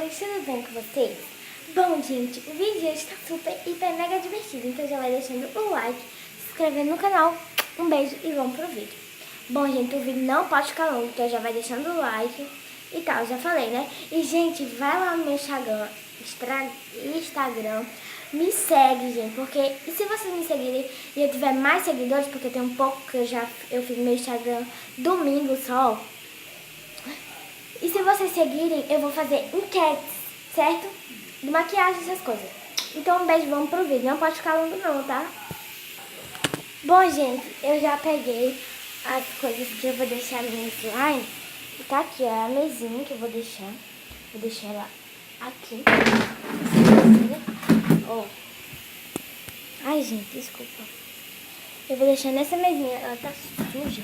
amores, tudo bem com vocês? Bom, gente, o vídeo hoje está super, hiper, mega divertido, então já vai deixando o like, se inscrevendo no canal. Um beijo e vamos pro vídeo. Bom, gente, o vídeo não pode ficar longo, então já vai deixando o like e tal, já falei, né? E, gente, vai lá no meu Instagram, me segue, gente, porque e se vocês me seguirem e eu tiver mais seguidores, porque tem um pouco que eu fiz meu Instagram domingo só. E se vocês seguirem, eu vou fazer enquetes, certo? De maquiagem, essas coisas. Então, um beijo, vamos pro vídeo. Não pode ficar longo não, tá? Bom, gente, eu já peguei as coisas que eu vou deixar no slime. E tá aqui, ó, a mesinha que eu vou deixar. Vou deixar ela aqui. Ó. Ai, gente, desculpa. Eu vou deixar nessa mesinha. Ela tá suja.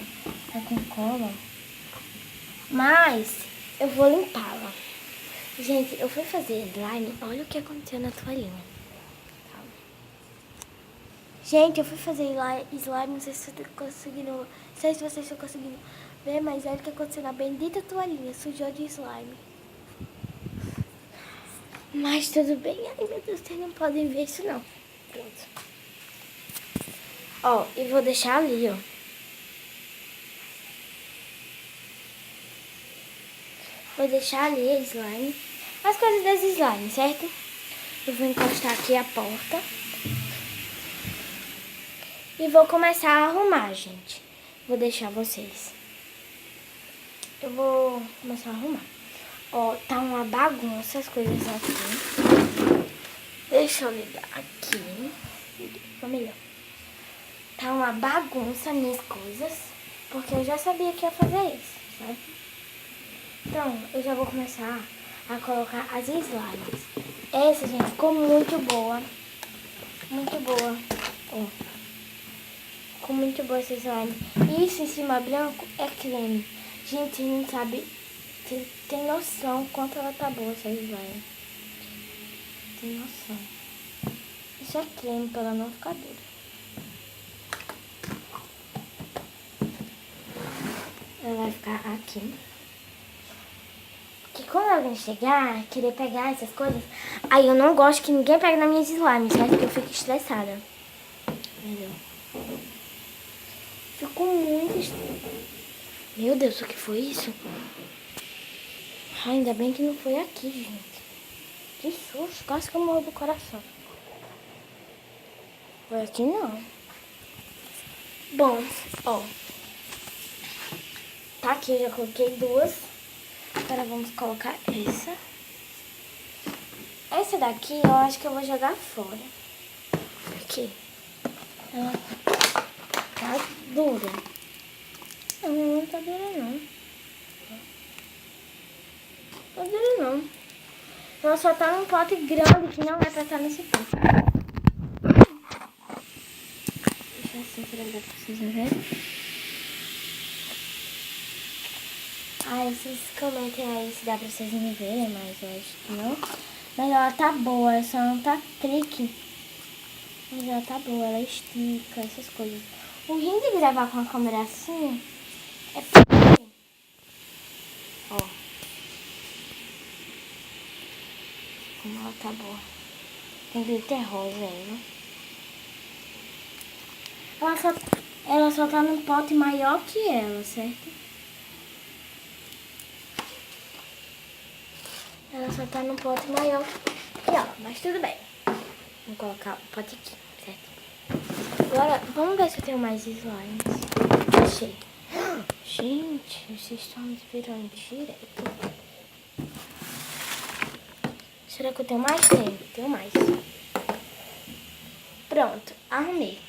Tá com cola. Mas eu vou limpá-la. Gente, eu fui fazer slime. Olha o que aconteceu na toalhinha. Calma. Gente, eu fui fazer slime. Não sei se vocês estão conseguindo. Não sei se vocês estão conseguindo ver, mas olha o que aconteceu na bendita toalhinha. Sujou de slime. Mas tudo bem. Ai, meu Deus, vocês não podem ver isso não. Pronto. Ó, e vou deixar ali, ó. Vou deixar ali a slime. As coisas das slime, certo? Eu vou encostar aqui a porta. E vou começar a arrumar, gente. Vou deixar vocês. Eu vou começar a arrumar. Ó, tá uma bagunça as coisas aqui. Deixa eu ligar aqui. Ficou melhor. Tá uma bagunça minhas coisas. Porque eu já sabia que ia fazer isso, certo? Então, eu já vou começar a colocar as slimes. Essa, gente, ficou muito boa. Muito boa. Ó. Ficou muito boa essa slime. Isso em cima branco é creme. Gente, não sabe... Tem noção quanto ela tá boa, essa slime. Tem noção. Isso é creme pra ela não ficar dura. Ela vai ficar aqui. Que quando alguém chegar, querer pegar essas coisas, aí eu não gosto que ninguém pegue na minha slime, certo? Porque eu fico estressada. Entendeu? Ficou muito estressada. Meu Deus, o que foi isso? Ai, ainda bem que não foi aqui, gente. Que susto, quase que eu morro do coração. Foi aqui não. Bom, ó. Tá aqui, eu já coloquei duas. Agora vamos colocar essa. Essa daqui eu acho que eu vou jogar fora. Aqui. Ela tá dura. Não tá dura não. Tá dura não. Ela só tá num pote grande que não é pra estar nesse pote. Deixa assim pra dar pra vocês verem. Ai, vocês comentem aí se dá pra vocês me verem, mas eu acho que não. Mas ela tá boa, ela só não tá trick. Mas ela tá boa, ela estica, essas coisas. O ruim de gravar com a câmera assim é porque... Ó. Como ela tá boa. Tem glitter rosa aí, né? Ela só tá num pote maior que ela, certo? Ela só tá num pote maior que ela, mas tudo bem. Vou colocar o pote aqui, certo? Agora, vamos ver se eu tenho mais slimes. Achei. Gente, vocês estão me virando direto. Será que eu tenho mais? Tenho mais. Pronto, arrumei.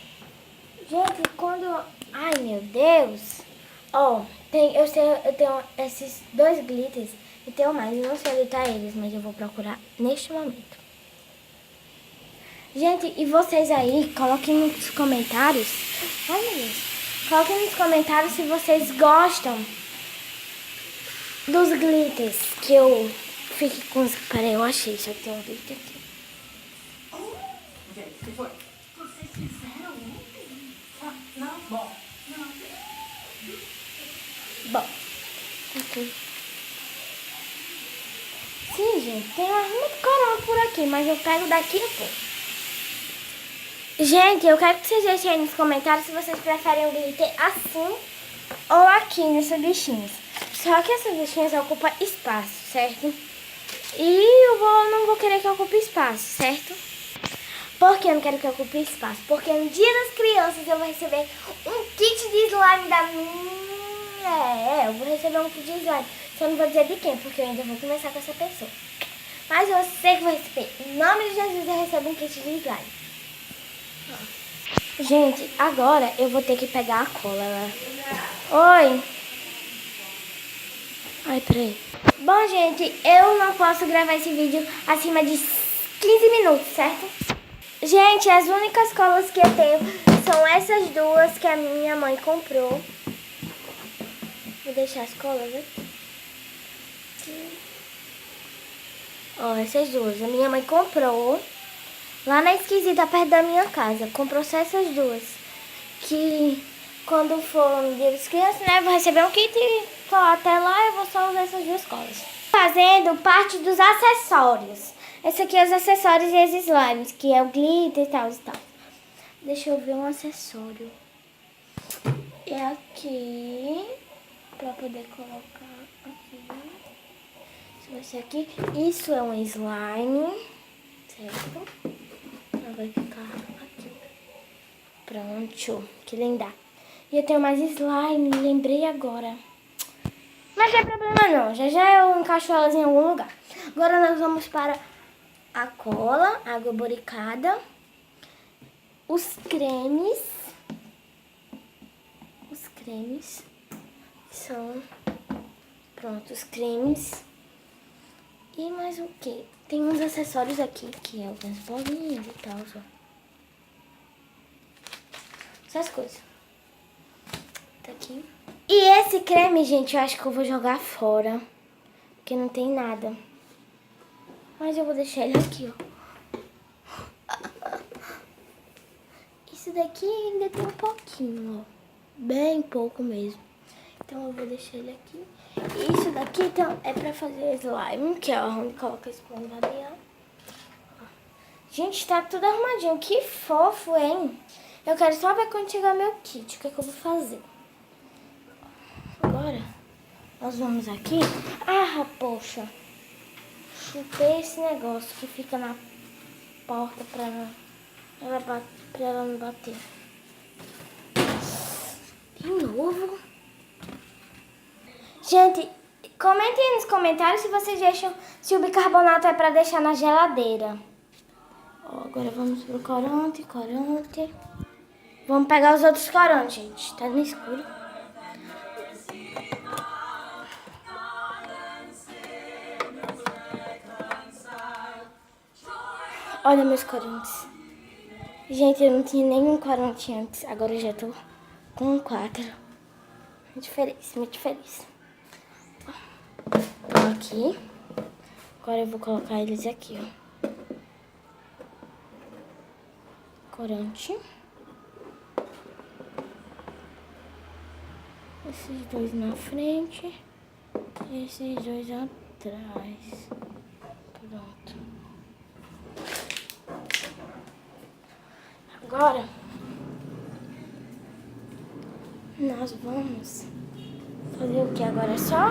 Gente, quando... Ai, meu Deus. Ó, eu tenho esses dois glitters e tenho mais. Eu não sei onde tá eles, mas eu vou procurar neste momento. Gente, e vocês aí, coloquem nos comentários. Ai, meu Deus. Coloquem nos comentários se vocês gostam dos glitters que eu fique com os... Peraí, eu achei, só que tem um glitter aqui. Gente, que foi? Vocês fizeram ontem? Não? Bom. Não. Bom, aqui. Sim, gente, tem muito coral por aqui, mas eu pego daqui a pouco. Gente, eu quero que vocês deixem aí nos comentários se vocês preferem o glitter assim ou aqui nesses bichinhos. Só que essas bichinhas ocupam espaço, certo? E não vou querer que ocupe espaço, certo? Por que eu não quero que ocupe espaço? Porque no dia das crianças eu vou receber um kit de slime da minha... eu vou receber um kit de slime. Só não vou dizer de quem, porque eu ainda vou conversar com essa pessoa. Mas eu sei que vou receber. Em nome de Jesus eu recebo um kit de slime. Gente, agora eu vou ter que pegar a cola, né? Oi. Ai, peraí. Bom, gente, eu não posso gravar esse vídeo acima de 15 minutos, certo? Gente, as únicas colas que eu tenho são essas duas que a minha mãe comprou. Vou deixar as colas aqui. Ó, essas duas. A minha mãe comprou lá na Esquisita, perto da minha casa. Comprou só essas duas. Que quando for um dia das crianças, né, eu vou receber um kit e só até lá eu vou só usar essas duas colas. Fazendo parte dos acessórios. Esse aqui é os acessórios e os slimes, que é o glitter e tal e tal. Deixa eu ver um acessório. É aqui, pra poder colocar aqui. Isso vai ser aqui. Isso é um slime, certo? Vai ficar aqui. Pronto, que linda. E eu tenho mais slime, lembrei agora. Mas não tem problema não, já eu encaixo elas em algum lugar. Agora nós vamos para a cola, água boricada, os cremes são, pronto, os cremes. E mais o que? Tem uns acessórios aqui, que é algumas bolinhas e tal, ó. Essas coisas. Tá aqui. E esse creme, gente, eu acho que eu vou jogar fora, porque não tem nada. Mas eu vou deixar ele aqui, ó. Isso daqui ainda tem um pouquinho, ó. Bem pouco mesmo. Então eu vou deixar ele aqui. E isso daqui então, é pra fazer slime, que é onde coloca esse labial. Gente, tá tudo arrumadinho. Que fofo, hein? Eu quero só ver quando chegar meu kit, o que é que eu vou fazer. Agora, nós vamos aqui. Ah, poxa. Chutei esse negócio que fica na porta pra ela não bater. De novo. Gente, comentem aí nos comentários se vocês acham se o bicarbonato é pra deixar na geladeira. Ó, agora vamos pro corante. Vamos pegar os outros corantes, gente. Tá no escuro. Olha meus corantes. Gente, eu não tinha nenhum corante antes. Agora eu já tô com 4. Muito feliz, muito feliz. Tô aqui. Agora eu vou colocar eles aqui, ó. Corante. Esses dois na frente. E esses dois atrás. Pronto. Agora, nós vamos fazer o que agora? É só...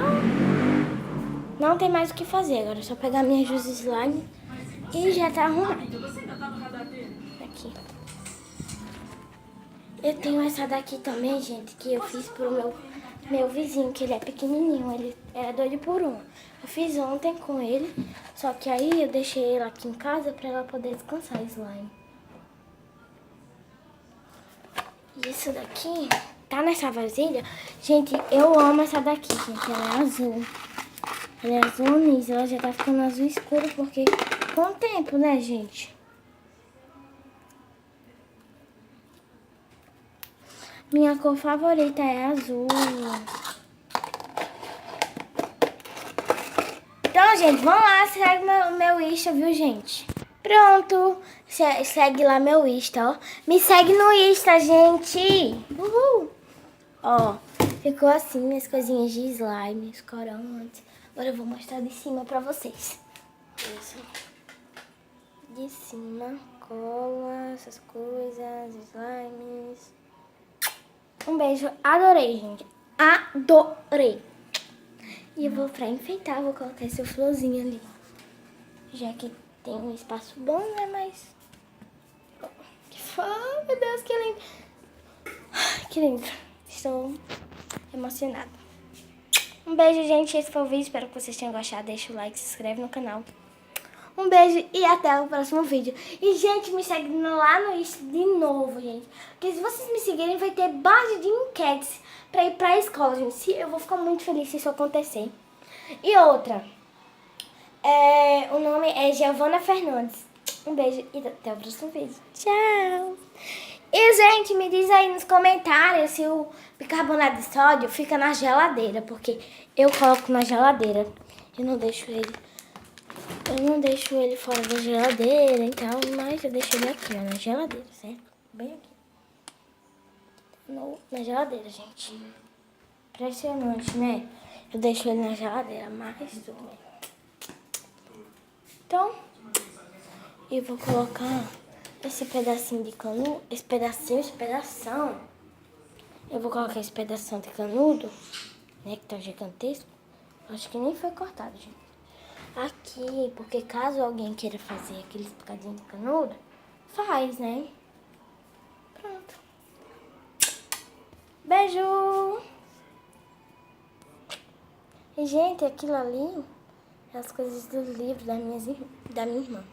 Não tem mais o que fazer. Agora é só pegar minha Juice Slime e já tá arrumado. Aqui. Eu tenho essa daqui também, gente, que eu fiz pro meu vizinho, que ele é pequenininho. Ele era doido por uma. Eu fiz ontem com ele, só que aí eu deixei ele aqui em casa pra ela poder descansar slime. Isso daqui tá nessa vasilha. Gente, eu amo essa daqui, gente. Ela é azul. Ela é azul anis. Ela já tá ficando azul escuro porque com o tempo, né, gente? Minha cor favorita é azul. Então, gente, vamos lá. Segue meu Insta, viu, gente? Pronto. Segue lá meu Insta, ó. Me segue no Insta, gente. Uhul. Ó, ficou assim minhas coisinhas de slime, os corantes. Agora eu vou mostrar de cima pra vocês. isso. De cima, cola, essas coisas, slimes. Um beijo, adorei, gente. Adorei. E eu vou pra enfeitar, vou colocar esse florzinho ali. Já que tem um espaço bom, né? Mas... Oh, meu Deus, que lindo. Que lindo. Estou emocionada. Um beijo, gente. Esse foi o vídeo. Espero que vocês tenham gostado. Deixa o like, se inscreve no canal. Um beijo e até o próximo vídeo. E, gente, me segue lá no Insta de novo, gente. Porque se vocês me seguirem, vai ter base de enquetes pra ir pra escola, gente. Eu vou ficar muito feliz se isso acontecer. E outra. O nome é Giovana Fernandes. Um beijo e até o próximo vídeo. Tchau! E, gente, me diz aí nos comentários se o bicarbonato de sódio fica na geladeira. Porque eu coloco na geladeira. Eu não deixo ele fora da geladeira, então, mas eu deixo ele aqui, ó, na geladeira, certo? Bem aqui. Na geladeira, gente. Impressionante, né? Eu deixo ele na geladeira, mas tudo bem. Então, eu vou colocar esse pedacinho de canudo, esse pedação. Eu vou colocar esse pedação de canudo, né, que tá gigantesco. Acho que nem foi cortado, gente. Aqui, porque caso alguém queira fazer aqueles picadinhos de canudo, faz, né? Pronto. Beijo! E, gente, aquilo ali é as coisas do livro da minha irmã.